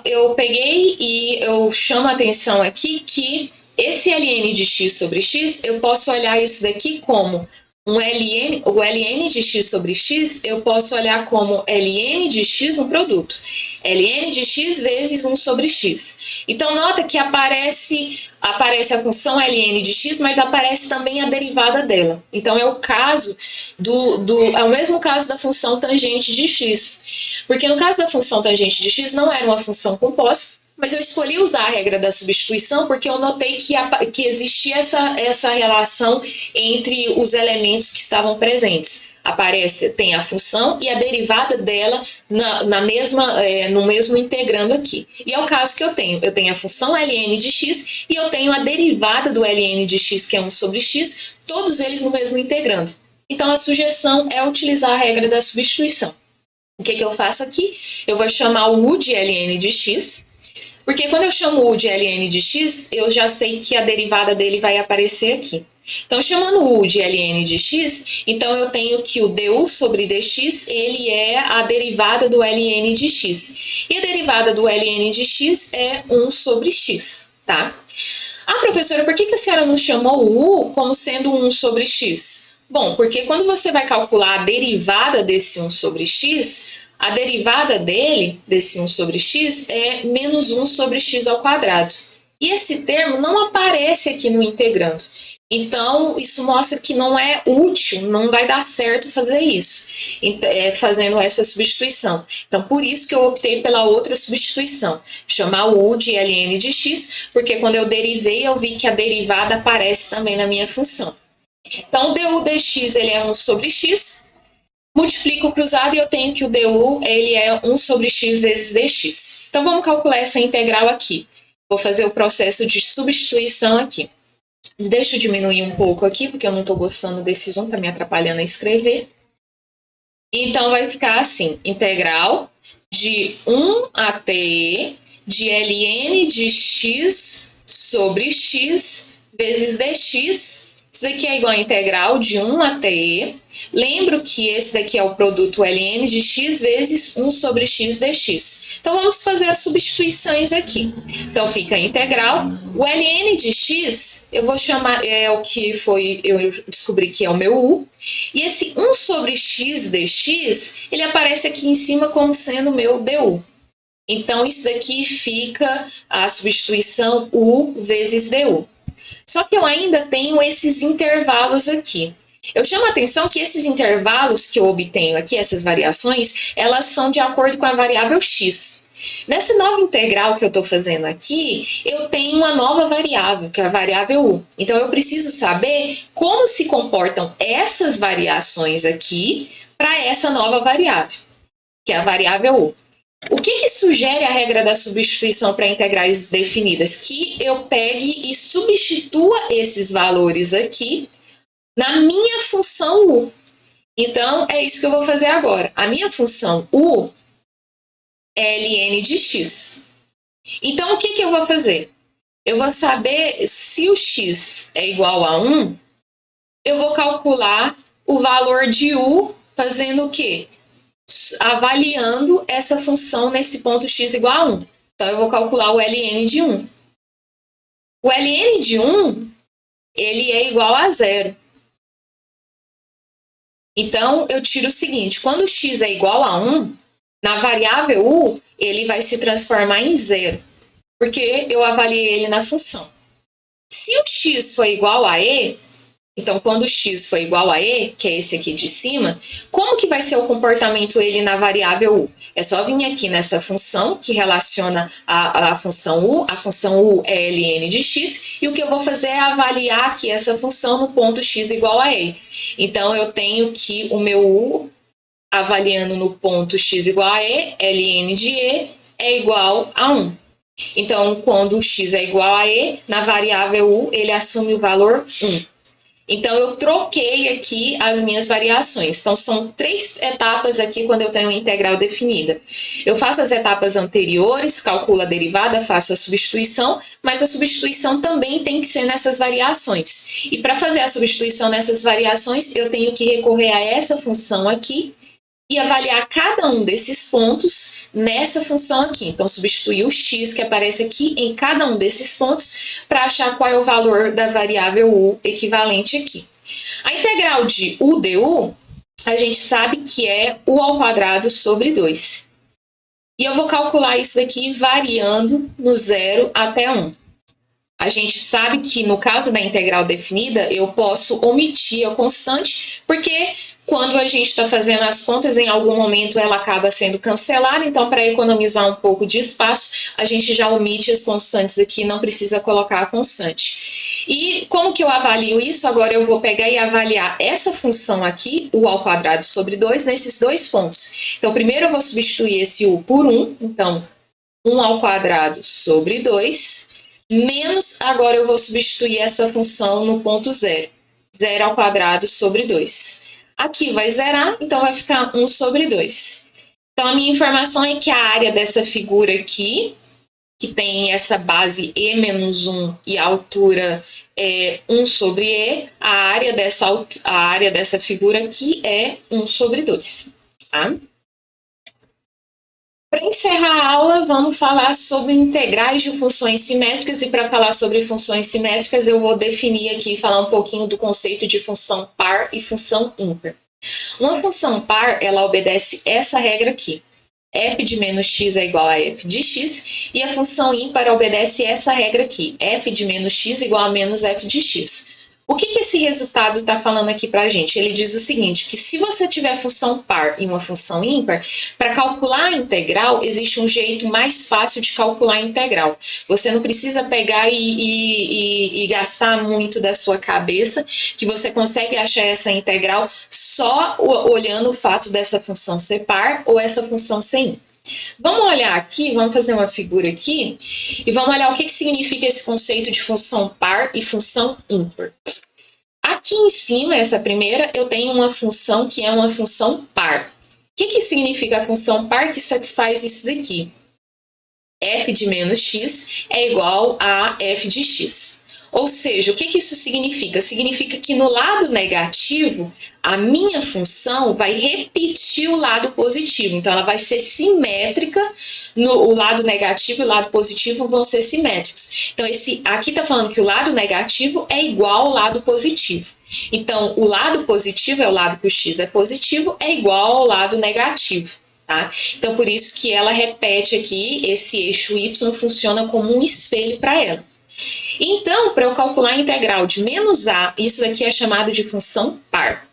Eu peguei e eu chamo a atenção aqui que esse ln de x sobre x, eu posso olhar isso daqui como o ln de x sobre x, eu posso olhar como ln de x um produto. ln de x vezes 1 sobre x. Então, nota que aparece a função ln de x, mas aparece também a derivada dela. Então, é o caso é o mesmo caso da função tangente de x. Porque no caso da função tangente de x, não era uma função composta, mas eu escolhi usar a regra da substituição porque eu notei que existia essa relação entre os elementos que estavam presentes. Tem a função e a derivada dela no mesmo integrando aqui. E é o caso que eu tenho. Eu tenho a função ln de x e eu tenho a derivada do ln de x, que é 1 sobre x, todos eles no mesmo integrando. Então, a sugestão é utilizar a regra da substituição. O que eu faço aqui? Eu vou chamar o u de ln de x, porque quando eu chamo u de ln de x, eu já sei que a derivada dele vai aparecer aqui. Então, chamando u de ln de x, então eu tenho que o du sobre dx, ele é a derivada do ln de x. E a derivada do ln de x é 1 sobre x, tá? Professora, por que a senhora não chamou o u como sendo 1 sobre x? Bom, porque quando você vai calcular a derivada desse 1 sobre x, a derivada desse 1 sobre x, é menos 1 sobre x ao quadrado. E esse termo não aparece aqui no integrando. Então, isso mostra que não é útil, não vai dar certo fazer isso, fazendo essa substituição. Então, por isso que eu optei pela outra substituição, chamar o u de ln de x, porque quando eu derivei, eu vi que a derivada aparece também na minha função. Então, o du dx ele é 1 sobre x, multiplico o cruzado e eu tenho que o du ele é 1 sobre x vezes dx. Então, vamos calcular essa integral aqui. Vou fazer o processo de substituição aqui. Deixa eu diminuir um pouco aqui, porque eu não estou gostando desse zoom, está me atrapalhando a escrever. Então, vai ficar assim, integral de 1 até e de ln de x sobre x vezes dx. Isso daqui é igual a integral de 1 até e. Lembro que esse daqui é o produto ln de x vezes 1 sobre x dx. Então, vamos fazer as substituições aqui. Então, fica a integral. O ln de x, eu vou chamar, eu descobri que é o meu u. E esse 1 sobre x dx, ele aparece aqui em cima como sendo o meu du. Então, isso daqui fica a substituição u vezes du. Só que eu ainda tenho esses intervalos aqui. Eu chamo a atenção que esses intervalos que eu obtenho aqui, essas variações, elas são de acordo com a variável x. Nessa nova integral que eu estou fazendo aqui, eu tenho uma nova variável, que é a variável u. Então, eu preciso saber como se comportam essas variações aqui para essa nova variável, que é a variável u. O que sugere a regra da substituição para integrais definidas? Que eu pegue e substitua esses valores aqui na minha função u. Então, é isso que eu vou fazer agora. A minha função u é ln de x. Então, o que eu vou fazer? Eu vou saber se o x é igual a 1, eu vou calcular o valor de u fazendo o quê? Avaliando essa função nesse ponto x igual a 1. Então, eu vou calcular o ln de 1. O ln de 1, ele é igual a 0. Então, eu tiro o seguinte, quando x é igual a 1, na variável u, ele vai se transformar em 0, porque eu avaliei ele na função. Se o x for igual a e, Então, quando x for igual a e, que é esse aqui de cima, como que vai ser o comportamento ele na variável u? É só vir aqui nessa função que relaciona a função u. A função u é ln de x. E o que eu vou fazer é avaliar aqui essa função no ponto x igual a e. Então, eu tenho que o meu u, avaliando no ponto x igual a e, ln de e é igual a 1. Então, quando o x é igual a e, na variável u, ele assume o valor 1. Então, eu troquei aqui as minhas variações. Então, são 3 etapas aqui quando eu tenho integral definida. Eu faço as etapas anteriores, calculo a derivada, faço a substituição, mas a substituição também tem que ser nessas variações. E para fazer a substituição nessas variações, eu tenho que recorrer a essa função aqui e avaliar cada um desses pontos nessa função aqui. Então, substituir o x que aparece aqui em cada um desses pontos para achar qual é o valor da variável u equivalente aqui. A integral de u du, a gente sabe que é u ao quadrado sobre 2. E eu vou calcular isso daqui variando no 0 até 1. A gente sabe que no caso da integral definida, eu posso omitir a constante, porque quando a gente está fazendo as contas, em algum momento ela acaba sendo cancelada, então para economizar um pouco de espaço, a gente já omite as constantes aqui, não precisa colocar a constante. E como que eu avalio isso? Agora eu vou pegar e avaliar essa função aqui, u ao quadrado sobre 2, nesses dois pontos. Então primeiro eu vou substituir esse u por 1, então 1 ao quadrado sobre 2, menos, agora eu vou substituir essa função no ponto 0. 0 ao quadrado sobre 2. Aqui vai zerar, então vai ficar 1 sobre 2. Então, a minha informação é que a área dessa figura aqui, que tem essa base e menos 1 e a altura é 1 sobre e, a área dessa figura aqui é 1 sobre 2. Tá? Para encerrar a aula, vamos falar sobre integrais de funções simétricas, e para falar sobre funções simétricas, eu vou definir aqui, falar um pouquinho do conceito de função par e função ímpar. Uma função par, ela obedece essa regra aqui. F de menos x é igual a f de x, e a função ímpar obedece essa regra aqui. F de menos x igual a menos f de x. O que esse resultado está falando aqui para a gente? Ele diz o seguinte, que se você tiver função par e uma função ímpar, para calcular a integral, existe um jeito mais fácil de calcular a integral. Você não precisa pegar e gastar muito da sua cabeça, que você consegue achar essa integral só olhando o fato dessa função ser par ou essa função ser ímpar. Vamos olhar aqui, vamos fazer uma figura aqui, e vamos olhar o que significa esse conceito de função par e função ímpar. Aqui em cima, essa primeira, eu tenho uma função que é uma função par. O que significa a função par que satisfaz isso daqui? F de menos x é igual a f de x. Ou seja, o que isso significa? Significa que no lado negativo, a minha função vai repetir o lado positivo. Então, ela vai ser simétrica, o lado negativo e o lado positivo vão ser simétricos. Então, aqui está falando que o lado negativo é igual ao lado positivo. Então, o lado positivo é o lado que o x é positivo, é igual ao lado negativo. Tá? Então, por isso que ela repete aqui, esse eixo y funciona como um espelho para ela. Então, para eu calcular a integral de menos a, isso daqui é chamado de função par.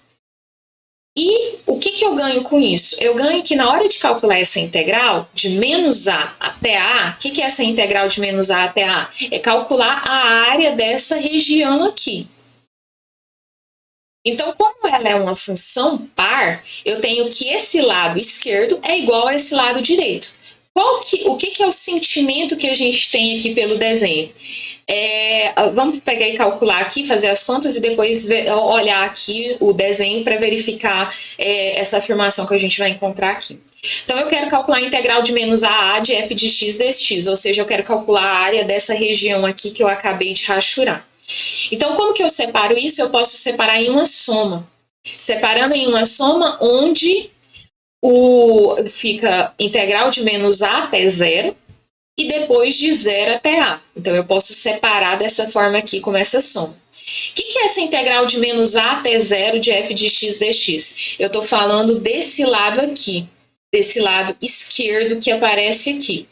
E o que eu ganho com isso? Eu ganho que na hora de calcular essa integral de menos a até a, o que é essa integral de menos a até a? É calcular a área dessa região aqui. Então, como ela é uma função par, eu tenho que esse lado esquerdo é igual a esse lado direito. O que é o sentimento que a gente tem aqui pelo desenho? Vamos pegar e calcular aqui, fazer as contas e depois olhar aqui o desenho para verificar essa afirmação que a gente vai encontrar aqui. Então, eu quero calcular a integral de menos a de f de x dx, ou seja, eu quero calcular a área dessa região aqui que eu acabei de rachurar. Então, como que eu separo isso? Eu posso separar em uma soma. Separando em uma soma onde fica integral de menos a até zero e depois de zero até a. Então, eu posso separar dessa forma aqui, como essa soma. O que é essa integral de menos a até zero de f de x dx? Eu estou falando desse lado aqui, desse lado esquerdo que aparece aqui.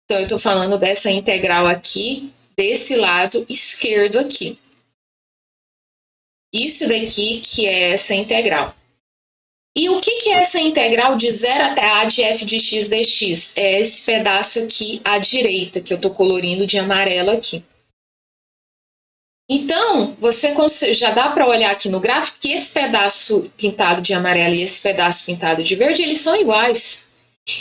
Então, eu estou falando dessa integral aqui, desse lado esquerdo aqui. Isso daqui que é essa integral. E o que é essa integral de 0 até a de f de x dx? É esse pedaço aqui à direita, que eu estou colorindo de amarelo aqui. Então, você já dá para olhar aqui no gráfico que esse pedaço pintado de amarelo e esse pedaço pintado de verde, eles são iguais.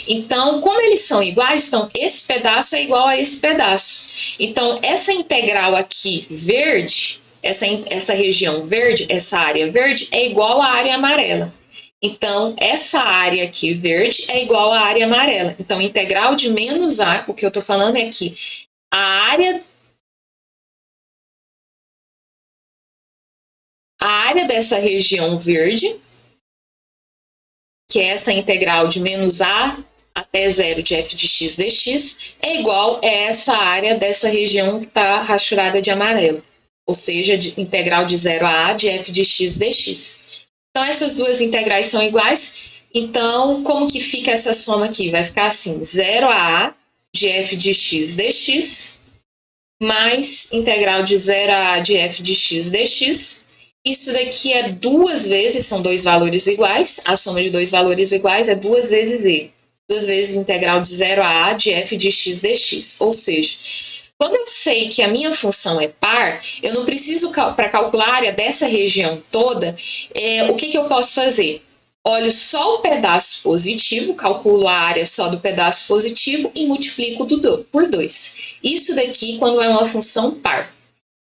Então, como eles são iguais, então esse pedaço é igual a esse pedaço. Então, essa integral aqui verde, essa região verde, essa área verde, é igual à área amarela. Então, essa área aqui verde é igual à área amarela. Então, integral de menos a, o que eu estou falando é que a área dessa região verde, que é essa integral de menos a até 0 de f de x dx, é igual a essa área dessa região que está rachurada de amarelo, ou seja, integral de 0 a de f de x dx. Então, essas duas integrais são iguais. Então, como que fica essa soma aqui? Vai ficar assim, 0 a de f de x dx mais integral de 0 a de f de x dx. Isso daqui é duas vezes, são dois valores iguais, a soma de dois valores iguais é duas vezes ele. Duas vezes integral de 0 a de f de x dx. Ou seja, quando eu sei que a minha função é par, eu não preciso, para calcular a área dessa região toda, o que eu posso fazer? Olho só o pedaço positivo, calculo a área só do pedaço positivo e multiplico por 2. Isso daqui quando é uma função par.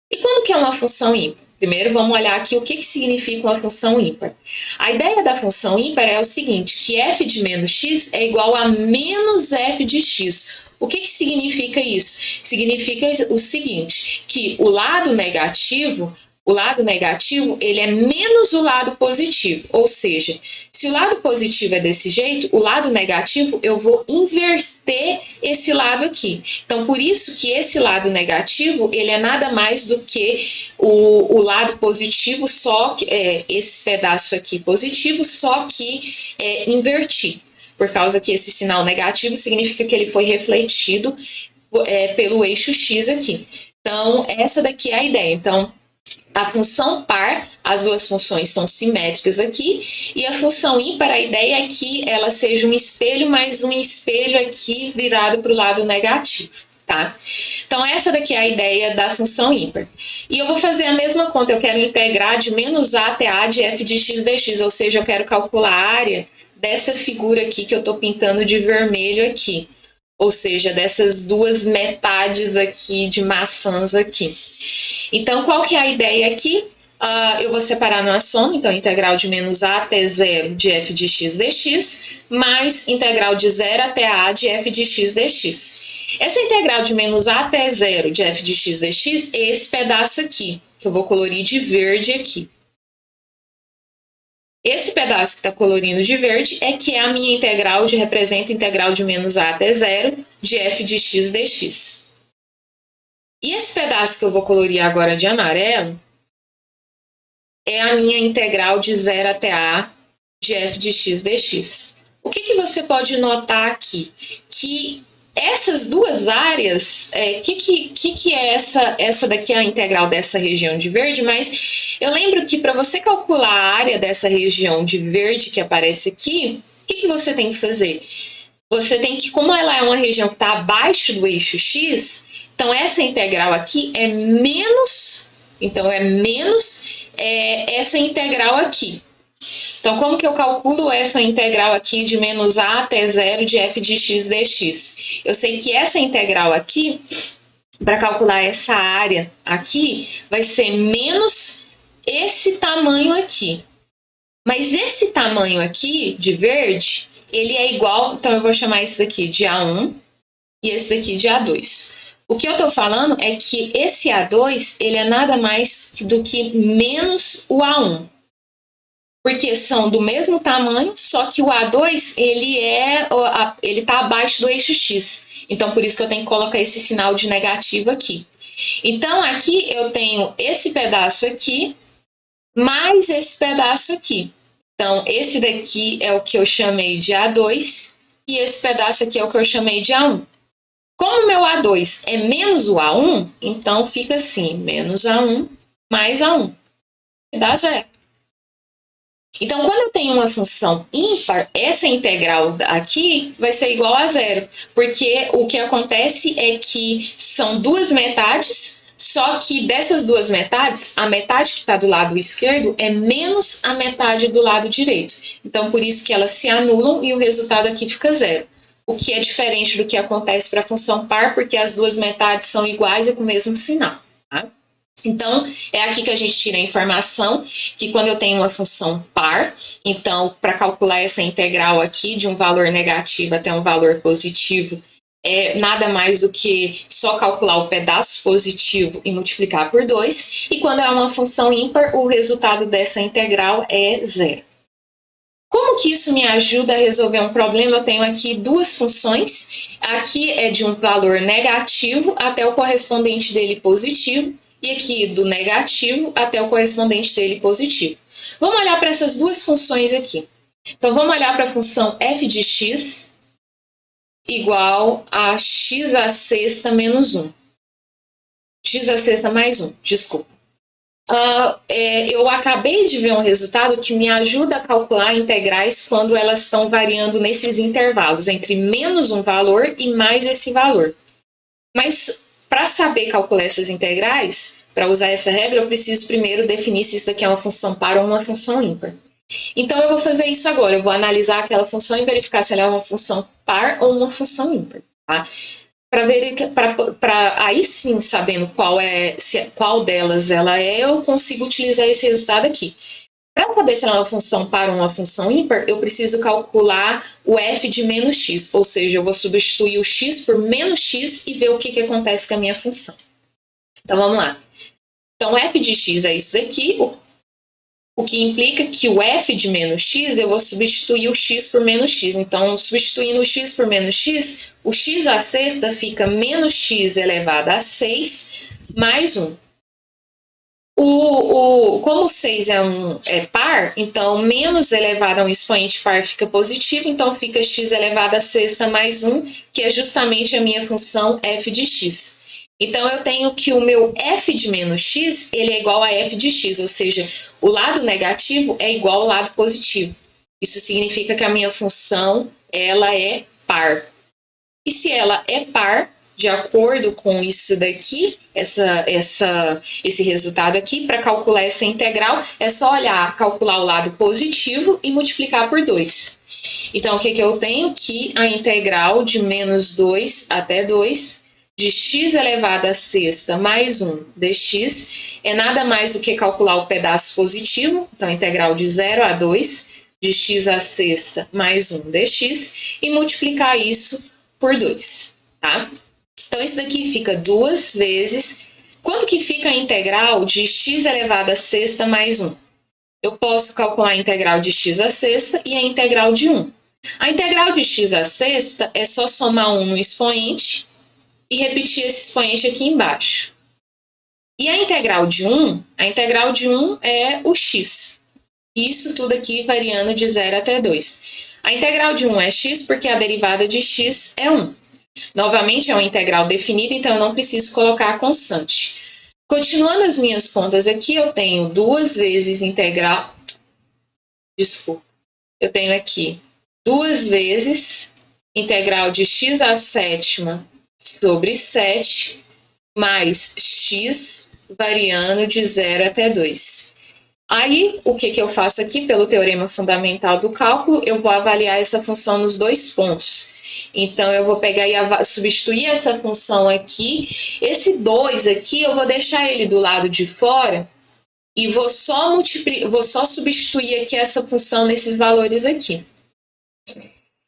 E quando que é uma função ímpar? Primeiro, vamos olhar aqui o que significa uma função ímpar. A ideia da função ímpar é o seguinte, que f de menos x é igual a menos f de x. O que significa isso? Significa o seguinte, que o lado negativo ele é menos o lado positivo. Ou seja, se o lado positivo é desse jeito, o lado negativo eu vou inverter esse lado aqui. Então, por isso que esse lado negativo, ele é nada mais do que o lado positivo, só que esse pedaço aqui positivo, só que invertido. Por causa que esse sinal negativo significa que ele foi refletido pelo eixo x aqui. Então, essa daqui é a ideia. Então, a função par, as duas funções são simétricas aqui, e a função ímpar, a ideia é que ela seja um espelho, mas um espelho aqui virado para o lado negativo, tá? Então, essa daqui é a ideia da função ímpar. E eu vou fazer a mesma conta, eu quero integrar de menos a até a de f de x dx, ou seja, eu quero calcular a área dessa figura aqui que eu estou pintando de vermelho aqui. Ou seja, dessas duas metades aqui de maçãs aqui. Então, qual que é a ideia aqui? Eu vou separar na soma, então, integral de menos a até 0 de f de x dx, mais integral de 0 até a de f de x dx. Essa integral de menos a até 0 de f de x dx é esse pedaço aqui, que eu vou colorir de verde aqui. Esse pedaço que está colorindo de verde é que é a minha integral, representa a integral de menos a até 0 de f de x dx. E esse pedaço que eu vou colorir agora de amarelo é a minha integral de 0 até a de f de x dx. O que você pode notar aqui? Que essas duas áreas, que é essa daqui é a integral dessa região de verde, mas eu lembro que para você calcular a área dessa região de verde que aparece aqui, o que você tem que fazer? Você tem que, como ela é uma região que está abaixo do eixo x, então essa integral aqui é menos, essa integral aqui. Então, como que eu calculo essa integral aqui de menos a até 0 de f de x dx? Eu sei que essa integral aqui, para calcular essa área aqui, vai ser menos esse tamanho aqui. Mas esse tamanho aqui, de verde, ele é igual, então eu vou chamar isso daqui de A1 e esse daqui de A2. O que eu estou falando é que esse A2, ele é nada mais do que menos o A1. Porque são do mesmo tamanho, só que o A2, ele está abaixo do eixo X. Então, por isso que eu tenho que colocar esse sinal de negativo aqui. Então, aqui eu tenho esse pedaço aqui, mais esse pedaço aqui. Então, esse daqui é o que eu chamei de A2, e esse pedaço aqui é o que eu chamei de A1. Como o meu A2 é menos o A1, então fica assim, menos A1 mais A1. e dá zero. Então, quando eu tenho uma função ímpar, essa integral aqui vai ser igual a zero, porque o que acontece é que são duas metades, só que dessas duas metades, a metade que está do lado esquerdo é menos a metade do lado direito. Então, por isso que elas se anulam e o resultado aqui fica zero. O que é diferente do que acontece para a função par, porque as duas metades são iguais e com o mesmo sinal. Tá? Então, é aqui que a gente tira a informação que quando eu tenho uma função par, então, para calcular essa integral aqui de um valor negativo até um valor positivo, é nada mais do que só calcular o pedaço positivo e multiplicar por 2. E quando é uma função ímpar, o resultado dessa integral é zero. Como que isso me ajuda a resolver um problema? Eu tenho aqui duas funções. Aqui é de um valor negativo até o correspondente dele positivo. E aqui do negativo até o correspondente dele positivo. Vamos olhar para essas duas funções aqui. Então, vamos olhar para a função f de x igual a x à sexta menos 1. X à sexta mais 1, desculpa. Eu acabei de ver um resultado que me ajuda a calcular integrais quando elas estão variando nesses intervalos, entre menos um valor e mais esse valor. Mas, para saber calcular essas integrais, para usar essa regra, eu preciso primeiro definir se isso daqui é uma função par ou uma função ímpar. Então, eu vou fazer isso agora. Eu vou analisar aquela função e verificar se ela é uma função par ou uma função ímpar. Tá? Para aí sim, sabendo qual delas ela é, eu consigo utilizar esse resultado aqui. Para saber se ela é uma função par ou uma função ímpar, eu preciso calcular o f de menos x, ou seja, eu vou substituir o x por menos x e ver o que acontece com a minha função. Então, vamos lá. Então, f de x é isso daqui, o que implica que o f de menos x, eu vou substituir o x por menos x. Então, substituindo o x por menos x, o x à sexta fica menos x elevado a 6 mais 1. Como o 6 é par, então menos elevado a um expoente par fica positivo, então fica x elevado a sexta mais 1, que é justamente a minha função f de x. Então, eu tenho que o meu f de menos x, ele é igual a f de x, ou seja, o lado negativo é igual ao lado positivo. Isso significa que a minha função, ela é par. E se ela é par, de acordo com isso daqui, esse resultado aqui, para calcular essa integral, é só calcular o lado positivo e multiplicar por 2. Então, o que eu tenho? Que a integral de menos 2 até 2 de x elevado a sexta mais 1 dx é nada mais do que calcular o pedaço positivo, então integral de 0 a 2 de x à sexta mais 1 dx e multiplicar isso por 2, tá? Então, isso daqui fica 2 vezes... Quanto que fica a integral de x elevado a sexta mais 1? Eu posso calcular a integral de x à sexta e a integral de 1. A integral de x à sexta é só somar 1 no expoente e repetir esse expoente aqui embaixo. E a integral de 1? A integral de 1 é o x. Isso tudo aqui variando de 0 até 2. A integral de 1 é x porque a derivada de x é 1. Novamente, é uma integral definida, então eu não preciso colocar a constante. Continuando as minhas contas aqui, eu tenho 2 vezes integral... Desculpa. Eu tenho aqui 2 vezes integral de x à sétima sobre 7 mais x variando de 0 até 2. Aí, o que eu faço aqui? Pelo teorema fundamental do cálculo, eu vou avaliar essa função nos dois pontos. Então, eu vou pegar e substituir essa função aqui. Esse 2 aqui, eu vou deixar ele do lado de fora e vou só substituir aqui essa função nesses valores aqui.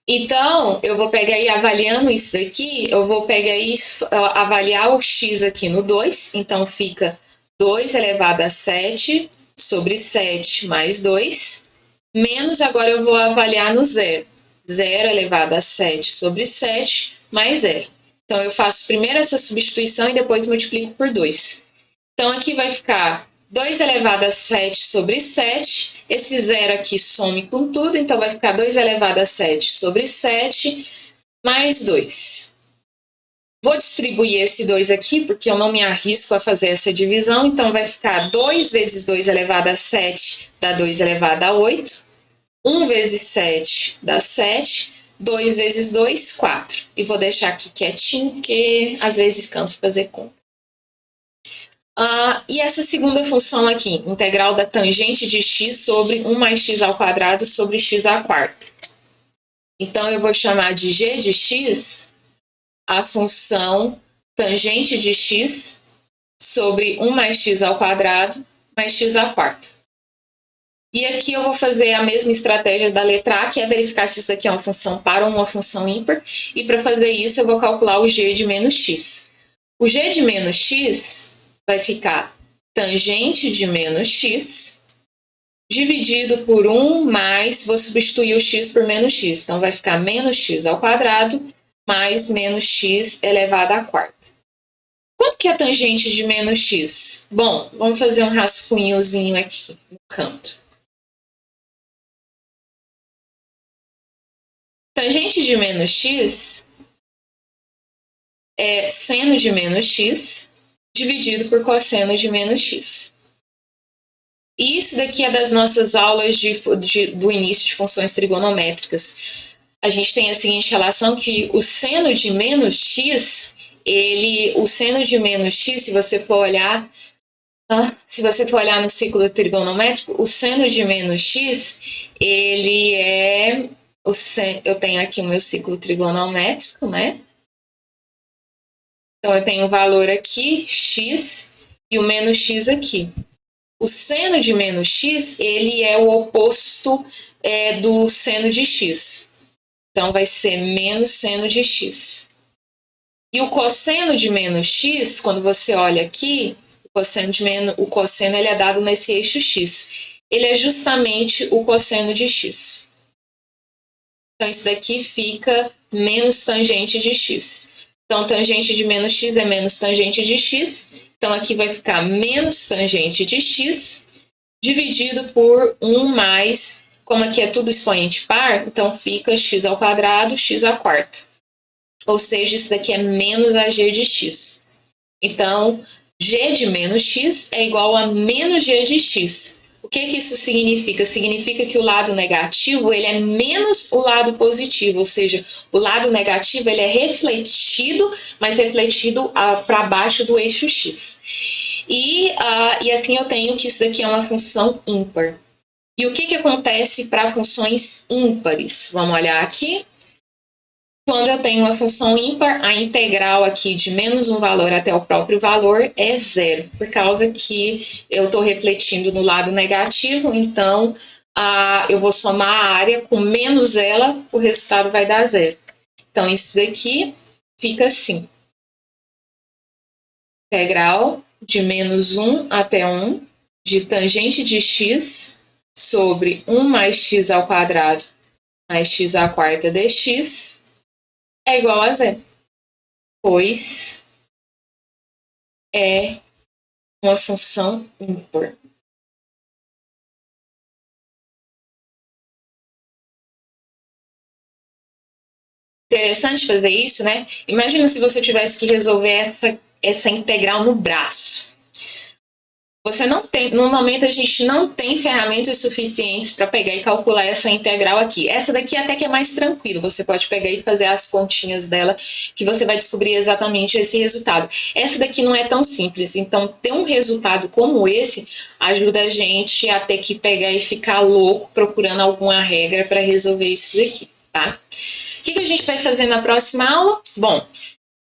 Então, eu vou pegar e avaliando isso daqui, eu vou pegar e avaliar o x aqui no 2. Então, fica 2 elevado a 7 sobre 7 mais 2, menos agora eu vou avaliar no 0. 0 elevado a 7 sobre 7 mais 0. Então, eu faço primeiro essa substituição e depois multiplico por 2. Então, aqui vai ficar 2 elevado a 7 sobre 7. Esse 0 aqui some com tudo, então vai ficar 2 elevado a 7 sobre 7 mais 2. Vou distribuir esse 2 aqui, porque eu não me arrisco a fazer essa divisão, então vai ficar 2 vezes 2 elevado a 7 dá 2 elevado a 8. 1 vezes 7 dá 7. 2 vezes 2, 4. E vou deixar aqui quietinho, porque às vezes cansa fazer conta. E essa segunda função aqui, integral da tangente de x sobre 1 mais x ao quadrado sobre x à quarta. Então, eu vou chamar de g de x a função tangente de x sobre 1 mais x ao quadrado mais x à quarta. E aqui eu vou fazer a mesma estratégia da letra A, que é verificar se isso daqui é uma função par ou uma função ímpar. E para fazer isso, eu vou calcular o g de menos x. O g de menos x vai ficar tangente de menos x dividido por 1 mais, vou substituir o x por menos x. Então, vai ficar menos x ao quadrado mais menos x elevado à quarta. Quanto que é a tangente de menos x? Bom, vamos fazer um rascunhozinho aqui no canto. Tangente de menos x é seno de menos x dividido por cosseno de menos x. E isso daqui é das nossas aulas do início de funções trigonométricas. A gente tem a seguinte relação que o seno de menos x, o seno de menos x, se você for olhar no ciclo trigonométrico, o seno de menos x, ele é eu tenho aqui o meu ciclo trigonométrico, né? Então, eu tenho o valor aqui, x, e o menos x aqui. O seno de menos x, ele é o oposto do seno de x. Então, vai ser menos seno de x. E o cosseno de menos x, quando você olha aqui, o cosseno ele é dado nesse eixo x. Ele é justamente o cosseno de x. Então, isso daqui fica menos tangente de x. Então, tangente de menos x é menos tangente de x. Então, aqui vai ficar menos tangente de x dividido por 1 mais, como aqui é tudo expoente par, então fica x ao quadrado, x à quarta. Ou seja, isso daqui é menos a g de x. Então, g de menos x é igual a menos g de x. O que isso significa? Significa que o lado negativo ele é menos o lado positivo, ou seja, o lado negativo ele é refletido, mas refletido para baixo do eixo x. E assim eu tenho que isso daqui é uma função ímpar. E o que acontece para funções ímpares? Vamos olhar aqui. Quando eu tenho uma função ímpar, a integral aqui de menos um valor até o próprio valor é zero, por causa que eu estou refletindo no lado negativo, então eu vou somar a área com menos ela, o resultado vai dar zero. Então, isso daqui fica assim. Integral de menos 1 até 1 de tangente de x sobre 1 mais x ao quadrado mais x à quarta dx é igual a zero, pois é uma função ímpar. Interessante fazer isso, né? Imagina se você tivesse que resolver essa integral no braço. Você não tem, no momento a gente não tem ferramentas suficientes para pegar e calcular essa integral aqui. Essa daqui até que é mais tranquilo, você pode pegar e fazer as continhas dela, que você vai descobrir exatamente esse resultado. Essa daqui não é tão simples, então ter um resultado como esse ajuda a gente a ter que pegar e ficar louco procurando alguma regra para resolver isso daqui, tá? O que a gente vai fazer na próxima aula? Bom,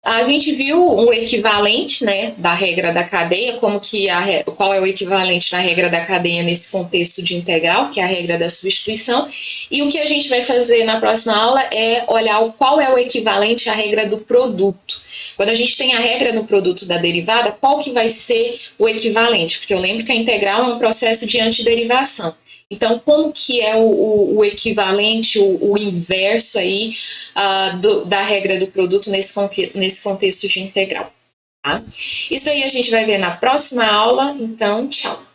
a gente viu o equivalente, né, da regra da cadeia, qual é o equivalente na regra da cadeia nesse contexto de integral, que é a regra da substituição. E o que a gente vai fazer na próxima aula é olhar qual é o equivalente à regra do produto. Quando a gente tem a regra no produto da derivada, qual que vai ser o equivalente? Porque eu lembro que a integral é um processo de antiderivação. Então, como que é o equivalente, o inverso aí da regra do produto nesse contexto de integral? Tá? Isso daí a gente vai ver na próxima aula, então, tchau!